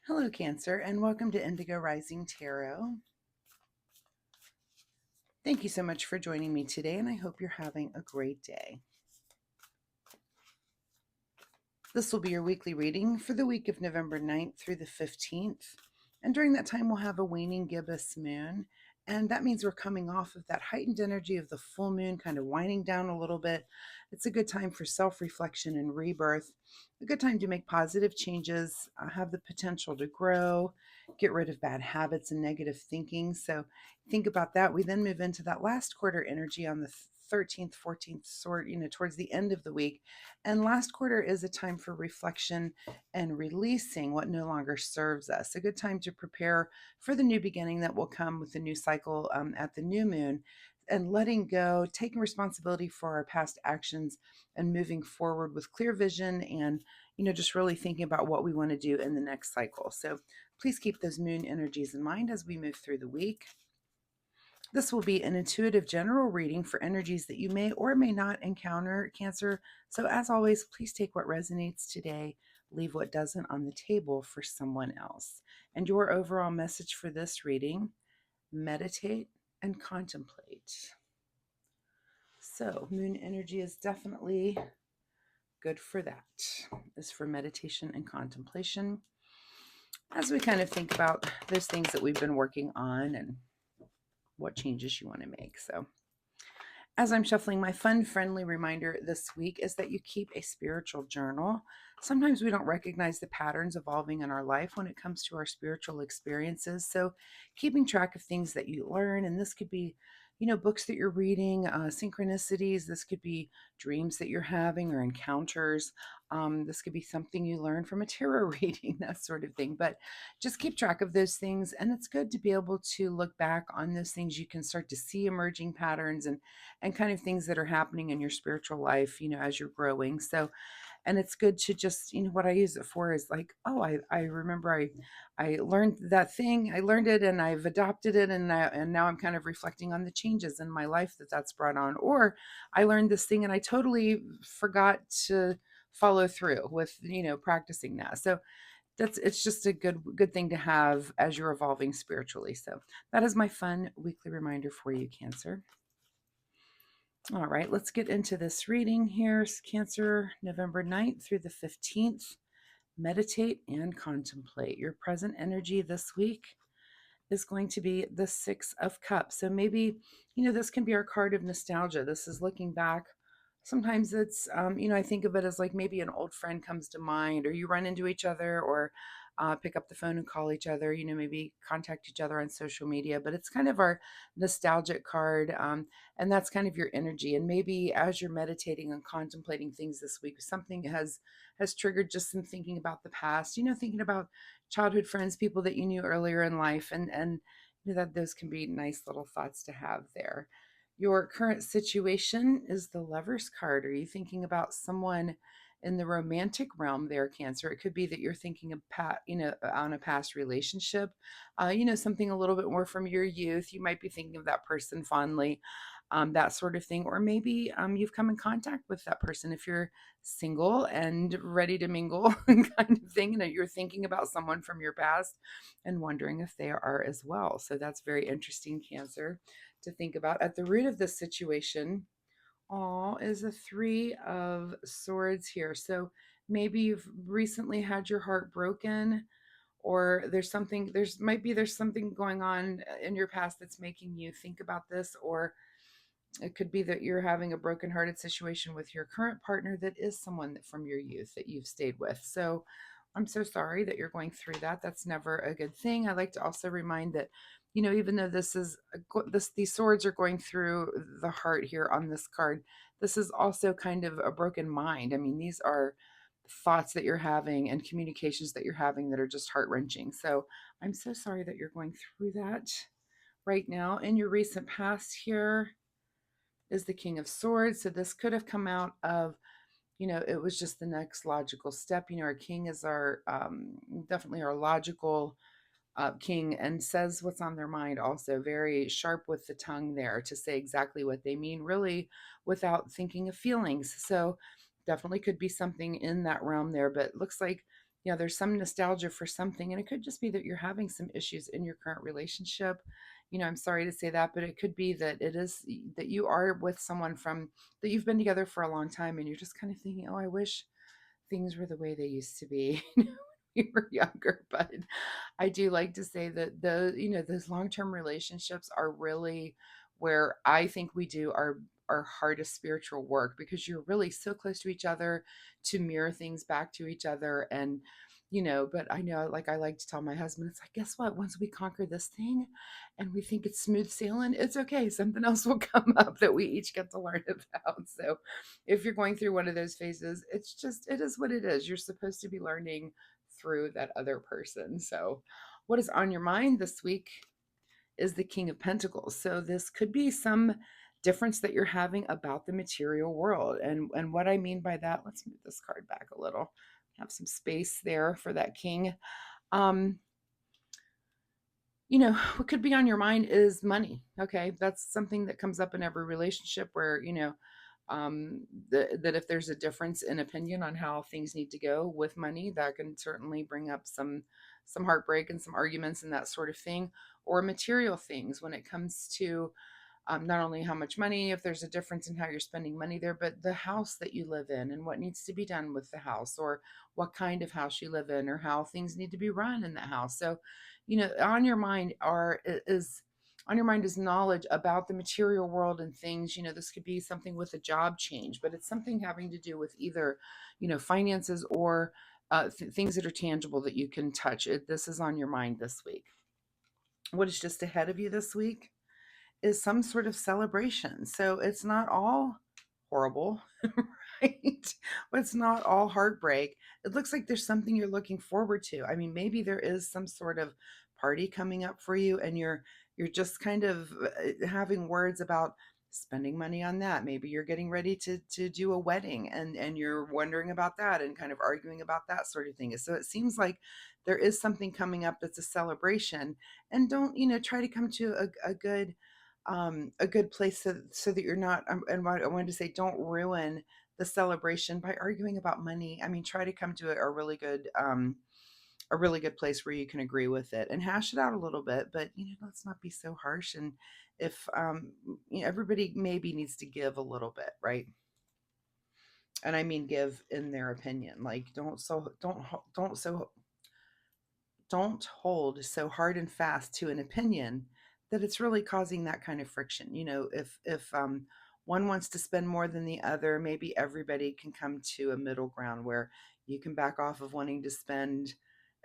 Hello, Cancer, and welcome to Indigo Rising Tarot. Thank you so much for joining me today, and I hope you're having a great day. This will be your weekly reading for the week of November 9th through the 15th. And during that time, we'll have a waning gibbous moon. And that means we're coming off of that heightened energy of the full moon, kind of winding down a little bit. It's a good time for self reflection and rebirth, a good time to make positive changes, have the potential to grow, get rid of bad habits and negative thinking. So think about that. We then move into that last quarter energy on the 13th, 14th, sort, towards the end of the week. And last quarter is a time for reflection and releasing what no longer serves us. A good time to prepare for the new beginning that will come with the new cycle at the new moon, and letting go, taking responsibility for our past actions, and moving forward with clear vision and just really thinking about what we want to do in the next cycle. So please keep those moon energies in mind as we move through the week. This will be an intuitive general reading for energies that you may or may not encounter, Cancer. So, as always, please take what resonates today, leave what doesn't on the table for someone else. And your overall message for this reading: meditate and contemplate. So, moon energy is definitely good for that, is for meditation and contemplation as we kind of think about those things that we've been working on and what changes you want to make. So, as I'm shuffling, my fun, friendly reminder this week is that you keep a spiritual journal. Sometimes we don't recognize the patterns evolving in our life when it comes to our spiritual experiences. So, keeping track of things that you learn, and this could be, books that you're reading, synchronicities. This could be dreams that you're having or encounters. This could be something you learn from a tarot reading, that sort of thing. But just keep track of those things. And it's good to be able to look back on those things. You can start to see emerging patterns and kind of things that are happening in your spiritual life, as you're growing. So, and it's good to just, what I use it for is like, oh, I remember I learned that thing, I learned it and I've adopted it. And now I'm kind of reflecting on the changes in my life that's brought on. Or I learned this thing and I totally forgot to follow through with, practicing that. So it's just a good thing to have as you're evolving spiritually. So that is my fun weekly reminder for you, Cancer. All right, let's get into this reading here. Cancer, November 9th through the 15th. Meditate and contemplate. Your present energy this week is going to be the Six of Cups. So maybe, this can be our card of nostalgia. This is looking back. Sometimes it's, I think of it as like maybe an old friend comes to mind, or you run into each other, or pick up the phone and call each other, maybe contact each other on social media. But it's kind of our nostalgic card. And that's kind of your energy. And maybe as you're meditating and contemplating things this week, something has triggered just some thinking about the past, thinking about childhood friends, people that you knew earlier in life, and that those can be nice little thoughts to have there. Your current situation is the Lover's card. Are you thinking about someone in the romantic realm there, Cancer? It could be that you're thinking of on a past relationship, something a little bit more from your youth. You might be thinking of that person fondly, that sort of thing. Or maybe you've come in contact with that person if you're single and ready to mingle kind of thing. You're thinking about someone from your past and wondering if they are as well. So that's very interesting, Cancer, to think about. At the root of this situation, is a Three of Swords here. So maybe you've recently had your heart broken, or there's something going on in your past that's making you think about this. Or it could be that you're having a brokenhearted situation with your current partner that is someone from your youth that you've stayed with. So I'm so sorry that you're going through that. That's never a good thing. I like to also remind that, even though these swords are going through the heart here on this card, this is also kind of a broken mind. I mean, these are thoughts that you're having and communications that you're having that are just heart wrenching. So I'm so sorry that you're going through that right now. In your recent past here is the King of Swords. So this could have come out of, it was just the next logical step. Our king is our definitely our logical king, and says what's on their mind, also very sharp with the tongue there to say exactly what they mean, really without thinking of feelings. So definitely could be something in that realm there, but looks like Yeah, there's some nostalgia for something, and it could just be that you're having some issues in your current relationship. I'm sorry to say that, but it could be that it is that you are with someone from that you've been together for a long time, and you're just kind of thinking, oh, I wish things were the way they used to be when we were younger. But I do like to say that those long-term relationships are really where I think we do our hardest spiritual work, because you're really so close to each other to mirror things back to each other. And but I know, like, I like to tell my husband, it's like, guess what, once we conquer this thing and we think it's smooth sailing, it's okay, something else will come up that we each get to learn about. So if you're going through one of those phases, it is what it is. You're supposed to be learning through that other person. So what is on your mind this week is the King of Pentacles. So this could be some difference that you're having about the material world. And what I mean by that, let's move this card back a little. Have some space there for that king. Um, what could be on your mind is money. Okay. That's something that comes up in every relationship where, that if there's a difference in opinion on how things need to go with money, that can certainly bring up some heartbreak and some arguments and that sort of thing. Or material things when it comes to not only how much money, if there's a difference in how you're spending money there, but the house that you live in and what needs to be done with the house, or what kind of house you live in, or how things need to be run in the house. So, on your mind is knowledge about the material world and things. This could be something with a job change, but it's something having to do with either, finances, or things that are tangible that you can touch. This is on your mind this week. What is just ahead of you this week is some sort of celebration. So it's not all horrible, right? But it's not all heartbreak. It looks like there's something you're looking forward to. I mean, maybe there is some sort of party coming up for you, and you're just kind of having words about spending money on that. Maybe you're getting ready to do a wedding, and you're wondering about that and kind of arguing about that sort of thing. So it seems like there is something coming up that's a celebration. And don't, try to come to a good place, so that you're not, and what I wanted to say, don't ruin the celebration by arguing about money. I mean, try to come to a really good place where you can agree with it and hash it out a little bit, but let's not be so harsh. And if everybody maybe needs to give a little bit, right? And I mean give in their opinion. Like, don't hold so hard and fast to an opinion that it's really causing that kind of friction. If one wants to spend more than the other, maybe everybody can come to a middle ground where you can back off of wanting to spend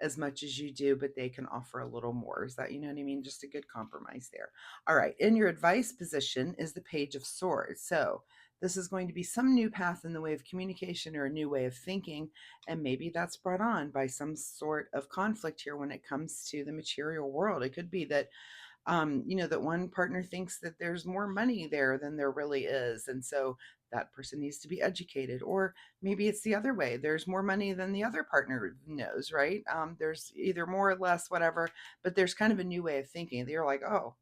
as much as you do, but they can offer a little more. Is that, you know what I mean? Just a good compromise there. All right. In your advice position is the Page of Swords. So this is going to be some new path in the way of communication, or a new way of thinking. And maybe that's brought on by some sort of conflict here when it comes to the material world. It could be that that one partner thinks that there's more money there than there really is. And so that person needs to be educated. Or maybe it's the other way. There's more money than the other partner knows, right? There's either more or less, whatever, but there's kind of a new way of thinking. They're like, oh,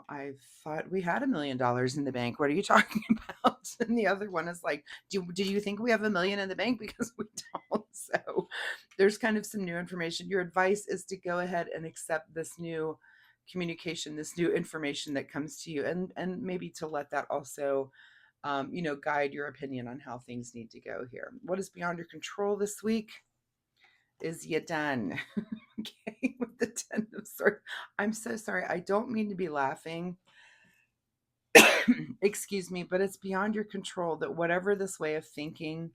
I thought we had $1 million in the bank. What are you talking about? And the other one is like, do you think we have $1 million in the bank? Because we don't. So there's kind of some new information. Your advice is to go ahead and accept this new communication, this new information that comes to you, and maybe to let that also guide your opinion on how things need to go here. What is beyond your control this week? Is you done? Okay, with the Ten of Swords. I'm so sorry. I don't mean to be laughing. Excuse me, but it's beyond your control that whatever this way of thinking,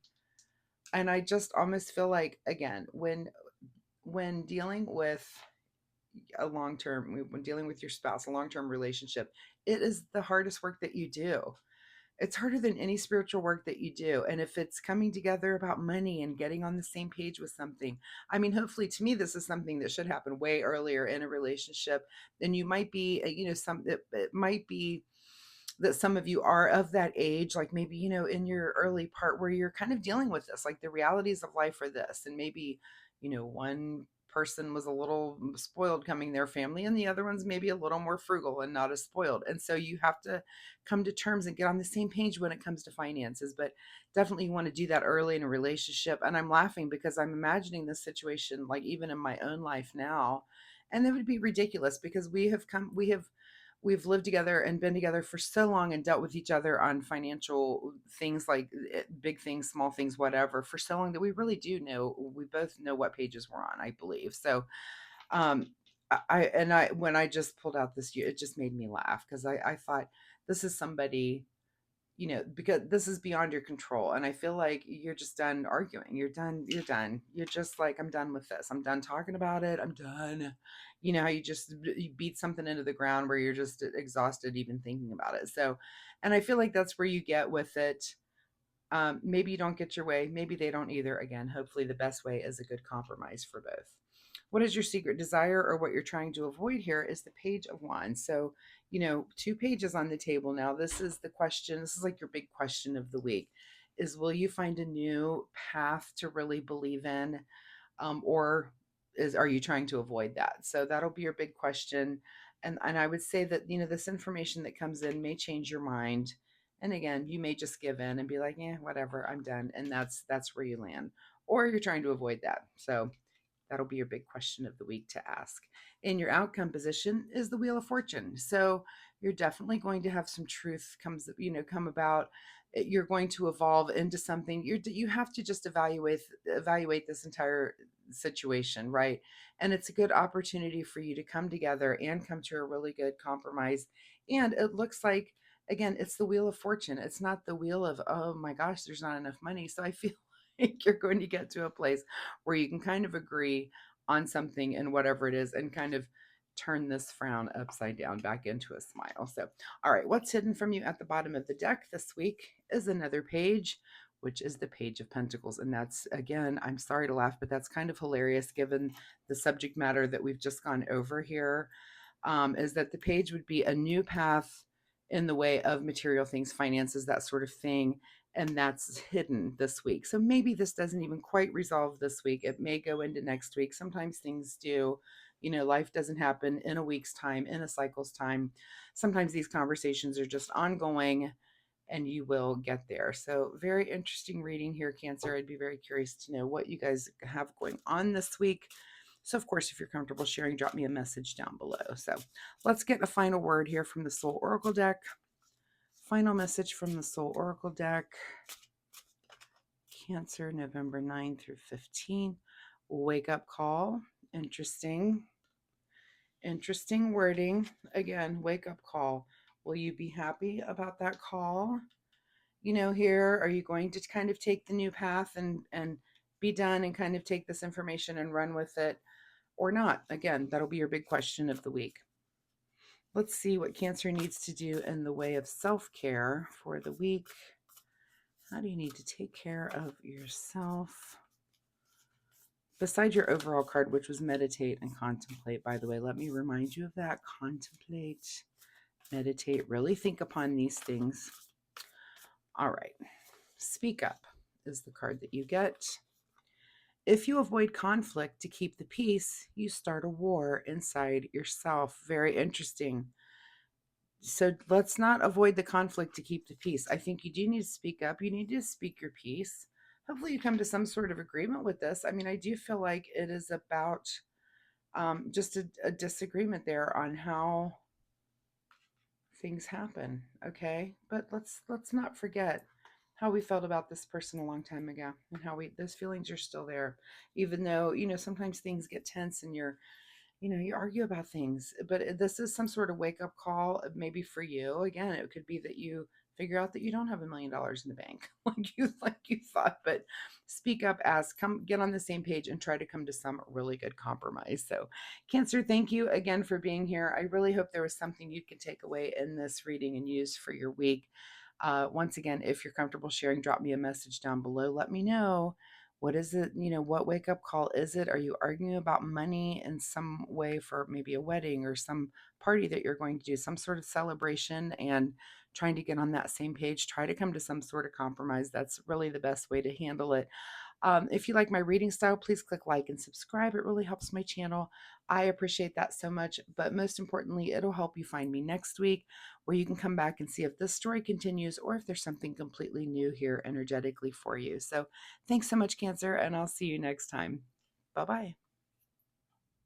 and I just almost feel like, again, when dealing with when dealing with your spouse, a long-term relationship, it is the hardest work that you do. It's harder than any spiritual work that you do. And if it's coming together about money and getting on the same page with something, I mean, hopefully, to me, this is something that should happen way earlier in a relationship. And you might be, it might be that some of you are of that age, like maybe, in your early part where you're kind of dealing with this, like the realities of life are this. And maybe, one person was a little spoiled coming their family, and the other one's maybe a little more frugal and not as spoiled. And so you have to come to terms and get on the same page when it comes to finances. But definitely you want to do that early in a relationship. And I'm laughing because I'm imagining this situation like even in my own life now. And it would be ridiculous because we've lived together and been together for so long and dealt with each other on financial things like big things, small things, whatever, for so long that we really do know, we both know what pages we're on, I believe. So, um, when I just pulled out this year, it just made me laugh because I thought this is somebody, because this is beyond your control. And I feel like you're just done arguing. You're done. You're just like, I'm done with this. I'm done talking about it. I'm done. You know how you beat something into the ground where you're just exhausted even thinking about it. So, and I feel like that's where you get with it. Maybe you don't get your way. Maybe they don't either. Again, hopefully the best way is a good compromise for both. What is your secret desire or what you're trying to avoid here is the Page of Wands. So, two pages on the table now. This is the question. This is like your big question of the week is will you find a new path to really believe in? Or are you trying to avoid that? So that'll be your big question. And I would say that, this information that comes in may change your mind. And again, you may just give in and be like, yeah, whatever, I'm done. And that's where you land. Or you're trying to avoid that. So that'll be your big question of the week to ask. In your outcome position is the Wheel of Fortune. So you're definitely going to have some truth come about. You're going to evolve into something. You have to just evaluate this entire situation, right? And it's a good opportunity for you to come together and come to a really good compromise. And it looks like, again, it's the Wheel of Fortune. It's not the wheel of, oh my gosh, there's not enough money. So I feel like you're going to get to a place where you can kind of agree on something and whatever it is and kind of turn this frown upside down back into a smile. So, all right, what's hidden from you at the bottom of the deck this week is another page, which is the Page of Pentacles. And that's, again, I'm sorry to laugh, but that's kind of hilarious given the subject matter that we've just gone over here. Is that the page would be a new path in the way of material things, finances, that sort of thing. And that's hidden this week. So maybe this doesn't even quite resolve this week. It may go into next week. Sometimes things do. Life doesn't happen in a week's time, in a cycle's time. Sometimes these conversations are just ongoing and you will get there. So, very interesting reading here, Cancer. I'd be very curious to know what you guys have going on this week. So, of course, if you're comfortable sharing, drop me a message down below. So, let's get a final word here from the Soul Oracle deck. Final message from the Soul Oracle deck. Cancer, November 9 through 15. Wake up call. Interesting. Interesting wording. Again, wake up call. Will you be happy about that call? Here, are you going to kind of take the new path and be done and kind of take this information and run with it or not? Again, that'll be your big question of the week. Let's see what Cancer needs to do in the way of self-care for the week. How do you need to take care of yourself? Besides your overall card, which was meditate and contemplate, by the way, let me remind you of that. Contemplate, meditate, really think upon these things. All right. Speak up is the card that you get. If you avoid conflict to keep the peace, you start a war inside yourself. Very interesting. So let's not avoid the conflict to keep the peace. I think you do need to speak up. You need to speak your piece. Hopefully you come to some sort of agreement with this. I mean, I do feel like it is about just a disagreement there on how things happen. Okay. But let's not forget how we felt about this person a long time ago and how those feelings are still there, even though, sometimes things get tense and you argue about things. But this is some sort of wake up call, maybe for you. Again, it could be that you figure out that you don't have $1 million in the bank like you thought, but speak up, ask, come get on the same page and try to come to some really good compromise. So, Cancer, thank you again for being here. I really hope there was something you could take away in this reading and use for your week. Once again, if you're comfortable sharing, drop me a message down below. Let me know. What is it? What wake up call is it? Are you arguing about money in some way for maybe a wedding or some party that you're going to do, some sort of celebration, and trying to get on that same page? Try to come to some sort of compromise. That's really the best way to handle it. If you like my reading style, please click like and subscribe. It really helps my channel. I appreciate that so much. But most importantly, it'll help you find me next week, where you can come back and see if this story continues or if there's something completely new here energetically for you. So thanks so much, Cancer, and I'll see you next time. Bye bye.